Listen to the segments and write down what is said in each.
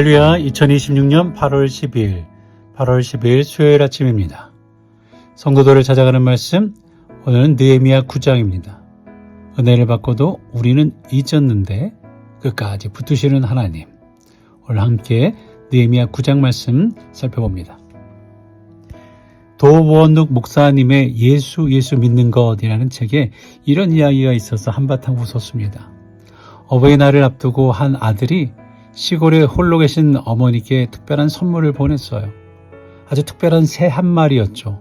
할렐루야. 2026년 8월 12일 수요일 아침입니다. 성도들을 찾아가는 말씀, 오늘은 느헤미야 9장입니다. 은혜를 받고도 우리는 잊었는데 끝까지 붙드시는 하나님. 오늘 함께 느헤미야 9장 말씀 살펴봅니다. 도원욱 목사님의 예수 믿는 것이라는 책에 이런 이야기가 있어서 한바탕 웃었습니다. 어버이날을 앞두고 한 아들이 시골에 홀로 계신 어머니께 특별한 선물을 보냈어요. 아주 특별한 새 한 마리였죠.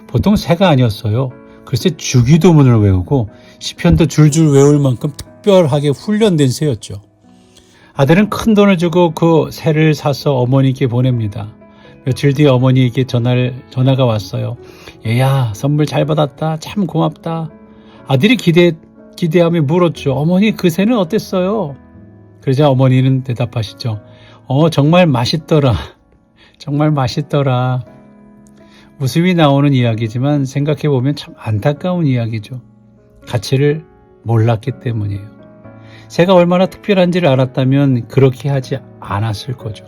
보통 새가 아니었어요. 글쎄 주기도문을 외우고 시편도 줄줄 외울 만큼 특별하게 훈련된 새였죠. 아들은 큰 돈을 주고 그 새를 사서 어머니께 보냅니다. 며칠 뒤에 어머니에게 전화가 왔어요. 얘야, 선물 잘 받았다. 참 고맙다. 아들이 기대하며 물었죠. 어머니, 그 새는 어땠어요? 그러자 어머니는 대답하시죠. 정말 맛있더라. 정말 맛있더라. 웃음이 나오는 이야기지만 생각해보면 참 안타까운 이야기죠. 가치를 몰랐기 때문이에요. 새가 얼마나 특별한지를 알았다면 그렇게 하지 않았을 거죠.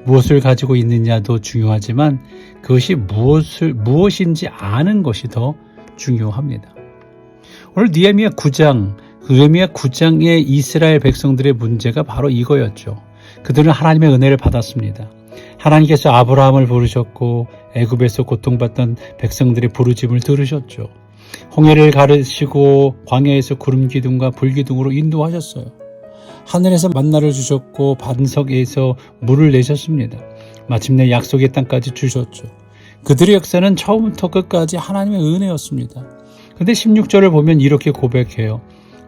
무엇을 가지고 있느냐도 중요하지만 그것이 무엇인지 아는 것이 더 중요합니다. 오늘 느헤미야 9장의 이스라엘 백성들의 문제가 바로 이거였죠. 그들은 하나님의 은혜를 받았습니다. 하나님께서 아브라함을 부르셨고 애굽에서 고통받던 백성들의 부르짖음을 들으셨죠. 홍해를 가르시고 광야에서 구름 기둥과 불 기둥으로 인도하셨어요. 하늘에서 만나를 주셨고 반석에서 물을 내셨습니다. 마침내 약속의 땅까지 주셨죠. 그들의 역사는 처음부터 끝까지 하나님의 은혜였습니다. 그런데 16절을 보면 이렇게 고백해요.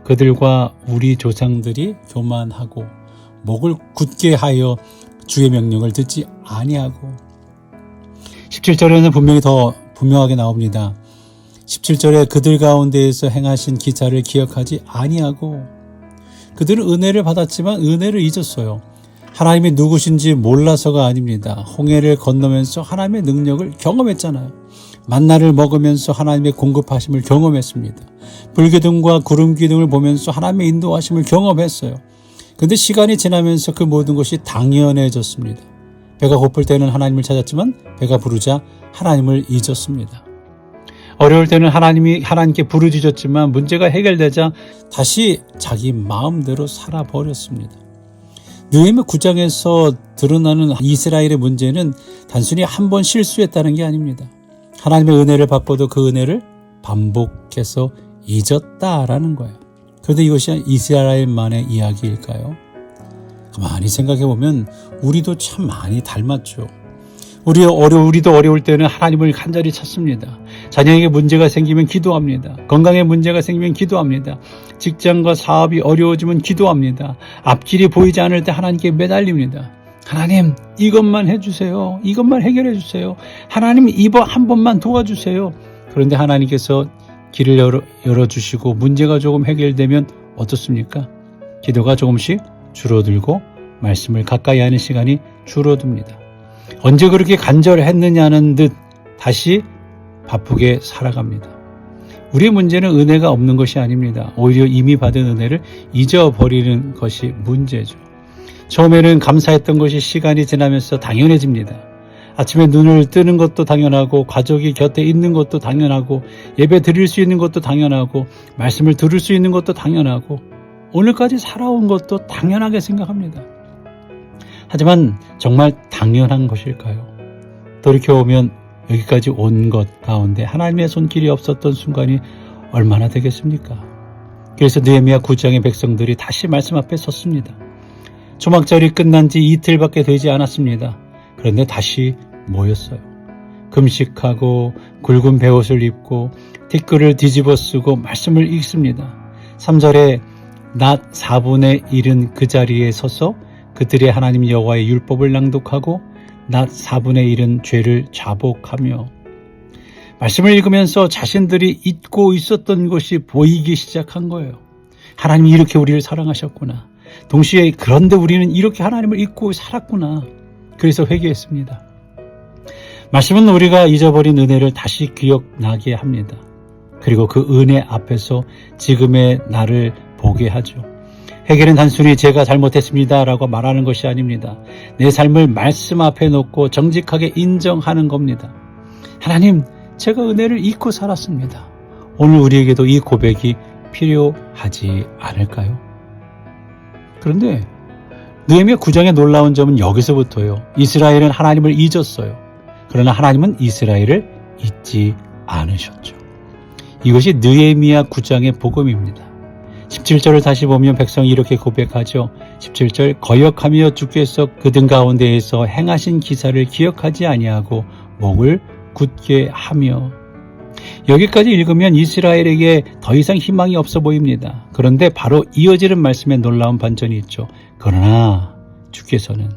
그들과 우리 조상들이 교만하고 목을 굳게 하여 주의 명령을 듣지 아니하고. 17절에는 분명히 더 분명하게 나옵니다. 17절에 그들 가운데에서 행하신 기사를 기억하지 아니하고. 그들은 은혜를 받았지만 은혜를 잊었어요. 하나님이 누구신지 몰라서가 아닙니다. 홍해를 건너면서 하나님의 능력을 경험했잖아요. 만나를 먹으면서 하나님의 공급하심을 경험했습니다. 불기둥과 구름기둥을 보면서 하나님의 인도하심을 경험했어요. 그런데 시간이 지나면서 그 모든 것이 당연해졌습니다. 배가 고플 때는 하나님을 찾았지만 배가 부르자 하나님을 잊었습니다. 어려울 때는 하나님께 부르짖었지만 문제가 해결되자 다시 자기 마음대로 살아버렸습니다. 느헤미야 9장에서 드러나는 이스라엘의 문제는 단순히 한 번 실수했다는 게 아닙니다. 하나님의 은혜를 받고도 그 은혜를 반복해서 잊었다라는 거예요. 그런데 이것이 이스라엘만의 이야기일까요? 가만히 생각해보면 우리도 참 많이 닮았죠. 우리도 어려울 때는 하나님을 간절히 찾습니다. 자녀에게 문제가 생기면 기도합니다. 건강에 문제가 생기면 기도합니다. 직장과 사업이 어려워지면 기도합니다. 앞길이 보이지 않을 때 하나님께 매달립니다. 하나님, 이것만 해주세요. 이것만 해결해 주세요. 하나님, 이번 한 번만 도와주세요. 그런데 하나님께서 길을 열어주시고 문제가 조금 해결되면 어떻습니까? 기도가 조금씩 줄어들고 말씀을 가까이 하는 시간이 줄어듭니다. 언제 그렇게 간절했느냐는 듯 다시 바쁘게 살아갑니다. 우리의 문제는 은혜가 없는 것이 아닙니다. 오히려 이미 받은 은혜를 잊어버리는 것이 문제죠. 처음에는 감사했던 것이 시간이 지나면서 당연해집니다. 아침에 눈을 뜨는 것도 당연하고 가족이 곁에 있는 것도 당연하고 예배 드릴 수 있는 것도 당연하고 말씀을 들을 수 있는 것도 당연하고 오늘까지 살아온 것도 당연하게 생각합니다. 하지만 정말 당연한 것일까요? 돌이켜보면 여기까지 온 것 가운데 하나님의 손길이 없었던 순간이 얼마나 되겠습니까? 그래서 느헤미야 9장의 백성들이 다시 말씀 앞에 섰습니다. 초막절이 끝난 지 이틀밖에 되지 않았습니다. 그런데 다시 모였어요. 금식하고 굵은 베옷을 입고 티끌을 뒤집어 쓰고 말씀을 읽습니다. 3절에 낮 4분의 1은 그 자리에 서서 그들의 하나님 여호와의 율법을 낭독하고 낮 4분의 1은 죄를 자복하며. 말씀을 읽으면서 자신들이 잊고 있었던 것이 보이기 시작한 거예요. 하나님이 이렇게 우리를 사랑하셨구나. 동시에 그런데 우리는 이렇게 하나님을 잊고 살았구나. 그래서 회개했습니다. 말씀은 우리가 잊어버린 은혜를 다시 기억나게 합니다. 그리고 그 은혜 앞에서 지금의 나를 보게 하죠. 회개는 단순히 제가 잘못했습니다라고 말하는 것이 아닙니다. 내 삶을 말씀 앞에 놓고 정직하게 인정하는 겁니다. 하나님, 제가 은혜를 잊고 살았습니다. 오늘 우리에게도 이 고백이 필요하지 않을까요? 그런데 느헤미야 9장의 놀라운 점은 여기서부터요. 이스라엘은 하나님을 잊었어요. 그러나 하나님은 이스라엘을 잊지 않으셨죠. 이것이 느헤미야 9장의 복음입니다. 17절을 다시 보면 백성이 이렇게 고백하죠. 17절, 거역하며 주께서 그들 가운데에서 행하신 기사를 기억하지 아니하고 목을 굳게 하며. 여기까지 읽으면 이스라엘에게 더 이상 희망이 없어 보입니다. 그런데 바로 이어지는 말씀에 놀라운 반전이 있죠. 그러나 주께서는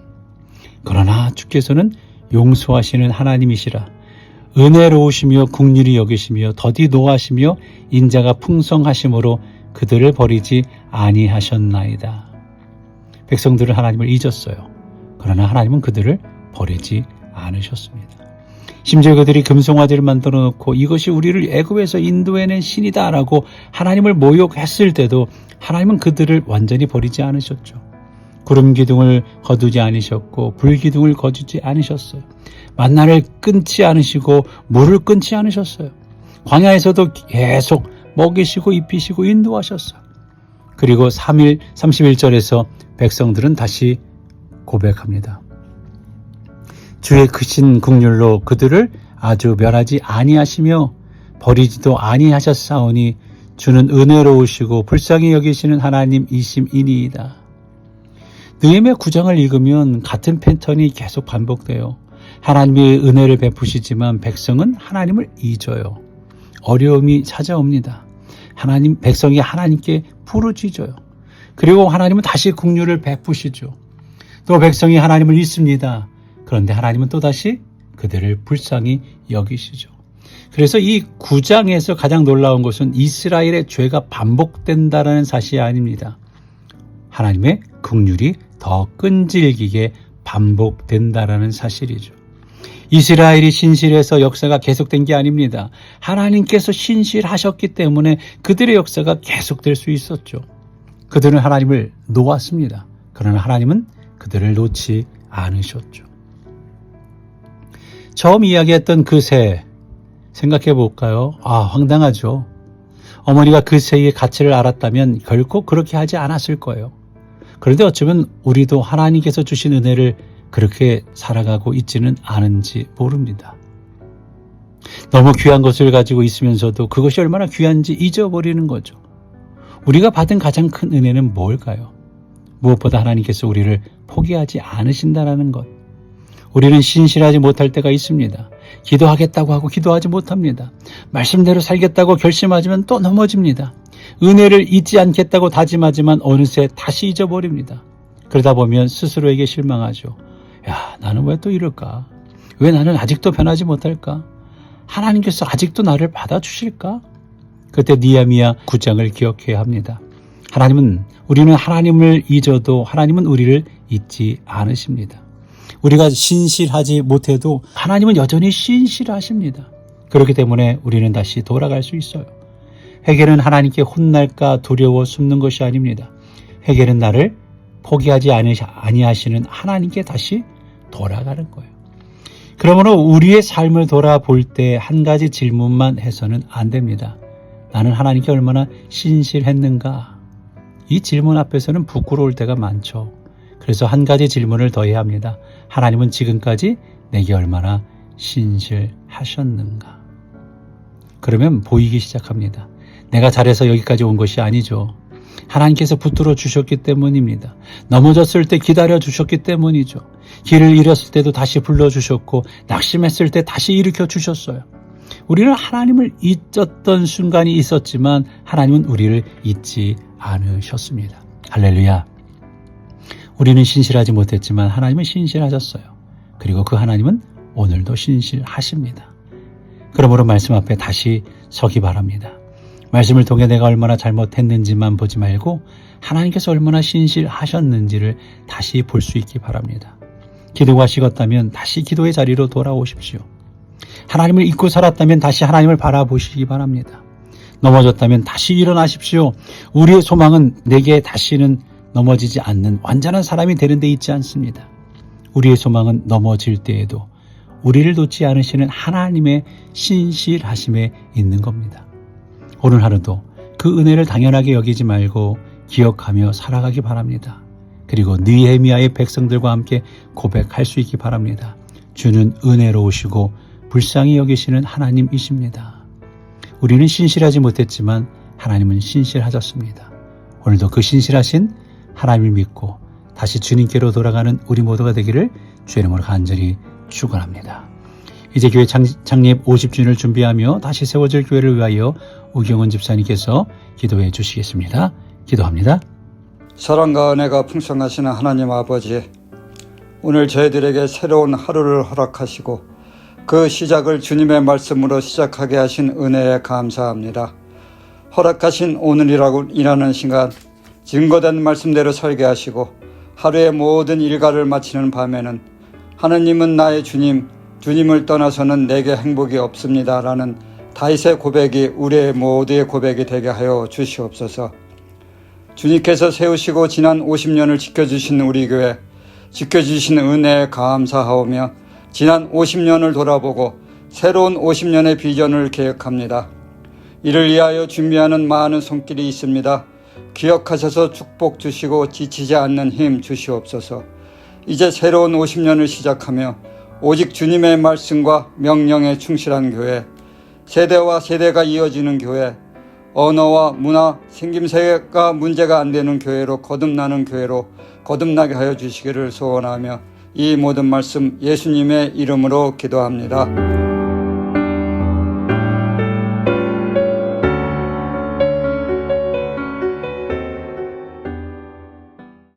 용서하시는 하나님이시라. 은혜로우시며 긍휼히 여기시며 더디 노하시며 인자가 풍성하심으로 그들을 버리지 아니하셨나이다. 백성들은 하나님을 잊었어요. 그러나 하나님은 그들을 버리지 않으셨습니다. 심지어 그들이 금송아지를 만들어 놓고 이것이 우리를 애굽에서 인도해낸 신이다라고 하나님을 모욕했을 때도 하나님은 그들을 완전히 버리지 않으셨죠. 구름 기둥을 거두지 않으셨고 불 기둥을 거두지 않으셨어요. 만나를 끊지 않으시고 물을 끊지 않으셨어요. 광야에서도 계속 먹이시고 입히시고 인도하셨어요. 그리고 31절에서 백성들은 다시 고백합니다. 주의 크신 긍휼로 그들을 아주 멸하지 아니하시며 버리지도 아니하셨사오니 주는 은혜로우시고 불쌍히 여기시는 하나님이심이니이다. 느헤미야 9장을 읽으면 같은 패턴이 계속 반복돼요. 하나님의 은혜를 베푸시지만 백성은 하나님을 잊어요. 어려움이 찾아옵니다. 백성이 하나님께 부르짖어요. 그리고 하나님은 다시 긍휼을 베푸시죠. 또 백성이 하나님을 잊습니다. 그런데 하나님은 또다시 그들을 불쌍히 여기시죠. 그래서 이 9장에서 가장 놀라운 것은 이스라엘의 죄가 반복된다는 사실이 아닙니다. 하나님의 긍휼이 더 끈질기게 반복된다는 사실이죠. 이스라엘이 신실해서 역사가 계속된 게 아닙니다. 하나님께서 신실하셨기 때문에 그들의 역사가 계속될 수 있었죠. 그들은 하나님을 놓았습니다. 그러나 하나님은 그들을 놓지 않으셨죠. 처음 이야기했던 그 새 생각해 볼까요? 황당하죠. 어머니가 그 새의 가치를 알았다면 결코 그렇게 하지 않았을 거예요. 그런데 어쩌면 우리도 하나님께서 주신 은혜를 그렇게 살아가고 있지는 않은지 모릅니다. 너무 귀한 것을 가지고 있으면서도 그것이 얼마나 귀한지 잊어버리는 거죠. 우리가 받은 가장 큰 은혜는 뭘까요? 무엇보다 하나님께서 우리를 포기하지 않으신다는 것. 우리는 신실하지 못할 때가 있습니다. 기도하겠다고 하고 기도하지 못합니다. 말씀대로 살겠다고 결심하지만 또 넘어집니다. 은혜를 잊지 않겠다고 다짐하지만 어느새 다시 잊어버립니다. 그러다 보면 스스로에게 실망하죠. 나는 왜 또 이럴까? 왜 나는 아직도 변하지 못할까? 하나님께서 아직도 나를 받아주실까? 그때 느헤미야 9장을 기억해야 합니다. 우리는 하나님을 잊어도 하나님은 우리를 잊지 않으십니다. 우리가 신실하지 못해도 하나님은 여전히 신실하십니다. 그렇기 때문에 우리는 다시 돌아갈 수 있어요. 회개는 하나님께 혼날까 두려워 숨는 것이 아닙니다. 회개는 나를 포기하지 아니하시는 하나님께 다시 돌아가는 거예요. 그러므로 우리의 삶을 돌아볼 때 한 가지 질문만 해서는 안 됩니다. 나는 하나님께 얼마나 신실했는가? 이 질문 앞에서는 부끄러울 때가 많죠. 그래서 한 가지 질문을 더 해야 합니다. 하나님은 지금까지 내게 얼마나 신실하셨는가? 그러면 보이기 시작합니다. 내가 잘해서 여기까지 온 것이 아니죠. 하나님께서 붙들어 주셨기 때문입니다. 넘어졌을 때 기다려 주셨기 때문이죠. 길을 잃었을 때도 다시 불러주셨고 낙심했을 때 다시 일으켜 주셨어요. 우리는 하나님을 잊었던 순간이 있었지만 하나님은 우리를 잊지 않으셨습니다. 할렐루야. 우리는 신실하지 못했지만 하나님은 신실하셨어요. 그리고 그 하나님은 오늘도 신실하십니다. 그러므로 말씀 앞에 다시 서기 바랍니다. 말씀을 통해 내가 얼마나 잘못했는지만 보지 말고 하나님께서 얼마나 신실하셨는지를 다시 볼 수 있기 바랍니다. 기도가 식었다면 다시 기도의 자리로 돌아오십시오. 하나님을 잊고 살았다면 다시 하나님을 바라보시기 바랍니다. 넘어졌다면 다시 일어나십시오. 우리의 소망은 내게 다시는 넘어지지 않는 완전한 사람이 되는 데 있지 않습니다. 우리의 소망은 넘어질 때에도 우리를 놓지 않으시는 하나님의 신실하심에 있는 겁니다. 오늘 하루도 그 은혜를 당연하게 여기지 말고 기억하며 살아가기 바랍니다. 그리고 느헤미야의 백성들과 함께 고백할 수 있기 바랍니다. 주는 은혜로우시고 불쌍히 여기시는 하나님이십니다. 우리는 신실하지 못했지만 하나님은 신실하셨습니다. 오늘도 그 신실하신 하나님을 믿고 다시 주님께로 돌아가는 우리 모두가 되기를 주의 이름으로 간절히 축원합니다. 이제 교회 창립 50주년을 준비하며 다시 세워질 교회를 위하여 우경원 집사님께서 기도해 주시겠습니다. 기도합니다. 사랑과 은혜가 풍성하시는 하나님 아버지, 오늘 저희들에게 새로운 하루를 허락하시고 그 시작을 주님의 말씀으로 시작하게 하신 은혜에 감사합니다. 허락하신 오늘이라는 시간 증거된 말씀대로 살게 하시고 하루의 모든 일과를 마치는 밤에는 하느님은 나의 주님, 주님을 떠나서는 내게 행복이 없습니다 라는 다윗의 고백이 우리의 모두의 고백이 되게 하여 주시옵소서. 주님께서 세우시고 지난 50년을 지켜주신 우리 교회, 지켜주신 은혜에 감사하오며 지난 50년을 돌아보고 새로운 50년의 비전을 계획합니다. 이를 위하여 준비하는 많은 손길이 있습니다. 기억하셔서 축복 주시고 지치지 않는 힘 주시옵소서. 이제 새로운 50년을 시작하며 오직 주님의 말씀과 명령에 충실한 교회, 세대와 세대가 이어지는 교회, 언어와 문화, 생김새가 문제가 안 되는 교회로 거듭나는 교회로 거듭나게 하여 주시기를 소원하며 이 모든 말씀 예수님의 이름으로 기도합니다.